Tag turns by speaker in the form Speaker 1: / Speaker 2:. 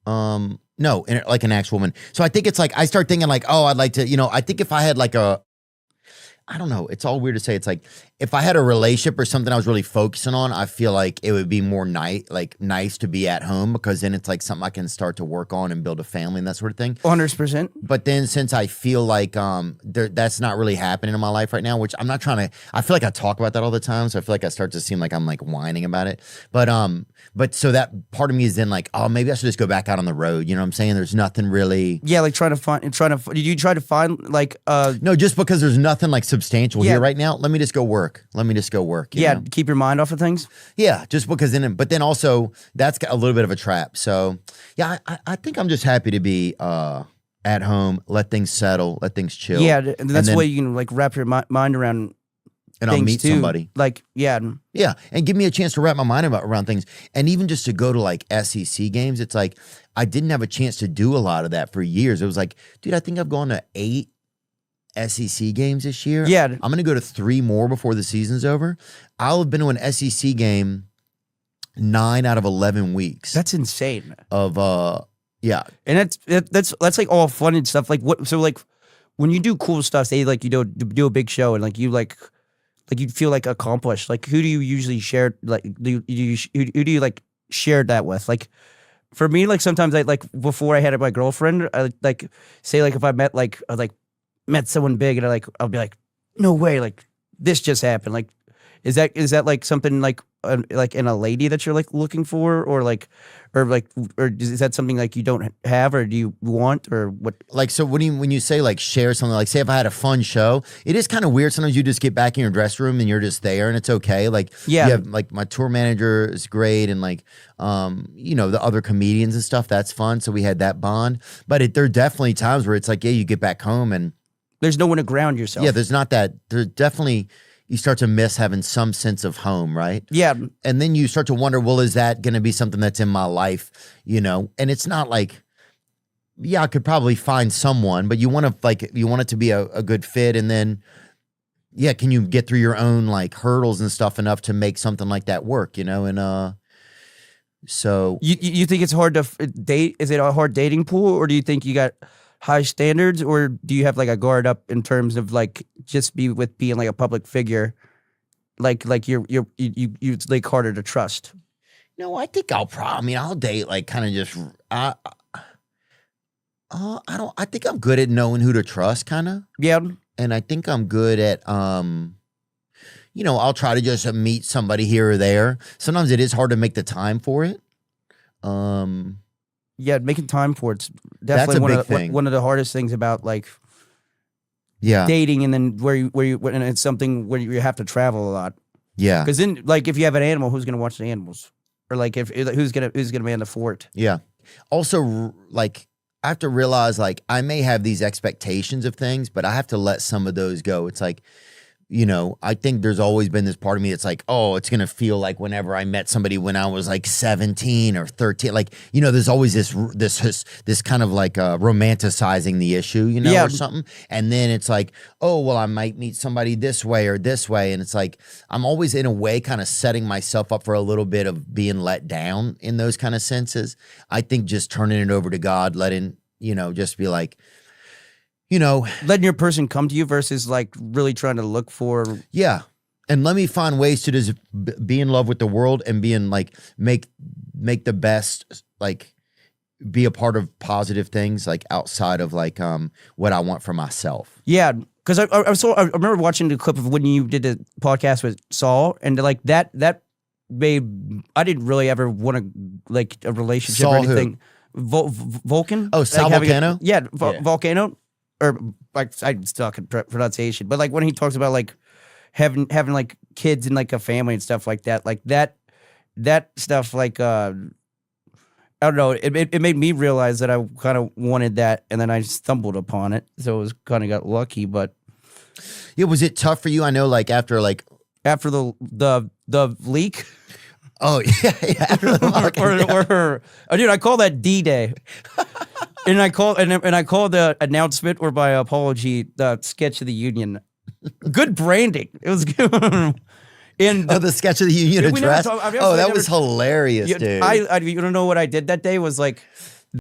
Speaker 1: No, like an actual woman. So I think it's like I start thinking like, oh, I'd like to, I think if I had like I don't know. It's all weird to say. It's like if I had a relationship or something I was really focusing on, I feel like it would be more nice to be at home, because then it's like something I can start to work on and build a family and that sort of thing.
Speaker 2: 100%.
Speaker 1: But then since I feel like that's not really happening in my life right now, which I'm not trying to. I feel like I talk about that all the time, so I feel like I start to seem like I'm like whining about it. But so that part of me is then like, oh, maybe I should just go back out on the road. You know what I'm saying? There's nothing really.
Speaker 2: Yeah, like did you try to find like
Speaker 1: No, just because there's nothing like substantial here right now. Let me just go work. You know?
Speaker 2: Keep your mind off of things.
Speaker 1: Yeah, just because but then also that's a little bit of a trap. So yeah, I think I'm just happy to be at home, let things settle, let things chill.
Speaker 2: Yeah, and that's the way you can like wrap your mind around.
Speaker 1: And I'll meet somebody.
Speaker 2: Like, yeah,
Speaker 1: and give me a chance to wrap my mind around things. And even just to go to like SEC games, it's like I didn't have a chance to do a lot of that for years. It was like, dude, I think I've gone to 8 SEC games this year.
Speaker 2: Yeah.
Speaker 1: I'm going to go to 3 more before the season's over. I'll have been to an SEC game 9 out of 11 weeks.
Speaker 2: That's insane.
Speaker 1: Yeah.
Speaker 2: And that's like all fun and stuff. Like what? So like when you do cool stuff, say like you do a big show and like you you feel like accomplished. Like who do you usually share? Like who do you like share that with? Like for me, like sometimes I like before I had my girlfriend, I like say like if I met someone big and I'll be like, no way, like this just happened. Like is that like something like in a lady that you're like looking for, or is that something like you don't have, or do you want, or what?
Speaker 1: Like, so when you say like share something, like say if I had a fun show, it is kind of weird. Sometimes you just get back in your dressing room and you're just there and it's okay. Like,
Speaker 2: yeah,
Speaker 1: you have, like my tour manager is great, and like, the other comedians and stuff, that's fun. So we had that bond, but there are definitely times where it's like, yeah, you get back home and
Speaker 2: there's no one to ground yourself.
Speaker 1: Yeah, there's not that. There's definitely, you start to miss having some sense of home, right?
Speaker 2: Yeah.
Speaker 1: And then you start to wonder, well, is that going to be something that's in my life, And it's not like, yeah, I could probably find someone, but you want it to be a good fit. And then, yeah, can you get through your own like hurdles and stuff enough to make something like that work, And so.
Speaker 2: You think it's hard to date? Is it a hard dating pool, or do you think you got high standards, or do you have like a guard up in terms of like just being like a public figure, like you like harder to trust?
Speaker 1: No, I think I'll date like kind of just I think I'm good at knowing who to trust, kind of.
Speaker 2: Yeah.
Speaker 1: And I think I'm good at I'll try to just meet somebody here or there. Sometimes it is hard to make the time for it.
Speaker 2: Yeah, making time for it's definitely one of the hardest things about like dating, and then and it's something where you have to travel a lot.
Speaker 1: Yeah,
Speaker 2: because then like if you have an animal, who's gonna watch the animals, or like who's gonna man the fort?
Speaker 1: Yeah. Also, like I have to realize like I may have these expectations of things, but I have to let some of those go. It's like, I think there's always been this part of me that's like, oh, it's going to feel like whenever I met somebody when I was like 17 or 13, like, there's always this kind of like romanticizing the issue, or something. And then it's like, oh, well, I might meet somebody this way or this way. And it's like, I'm always in a way kind of setting myself up for a little bit of being let down in those kind of senses. I think just turning it over to God, letting, just be like,
Speaker 2: letting your person come to you versus like really trying to look for.
Speaker 1: Yeah. And let me find ways to just be in love with the world and be in like, make the best, like be a part of positive things, like outside of like, what I want for myself.
Speaker 2: Yeah. Cause I remember watching the clip of when you did the podcast with Saul, and like that made, I didn't really ever want to like a relationship
Speaker 1: Saul
Speaker 2: or anything. Vulcan?
Speaker 1: Oh, Sal
Speaker 2: like
Speaker 1: Volcano?
Speaker 2: Volcano. Or like I suck at pronunciation, but like when he talks about like having like kids and like a family and stuff like that stuff, like I don't know, it made me realize that I kind of wanted that, and then I stumbled upon it, so it was kind of got lucky. But
Speaker 1: yeah, was it tough for you? I know, like after
Speaker 2: the leak.
Speaker 1: Oh yeah. After
Speaker 2: the dude, I call that D-Day. And I call the announcement, or my apology, the sketch of the union. Good branding. It was good.
Speaker 1: The sketch of the union address. That was hilarious, dude.
Speaker 2: You don't know what I did that day was like,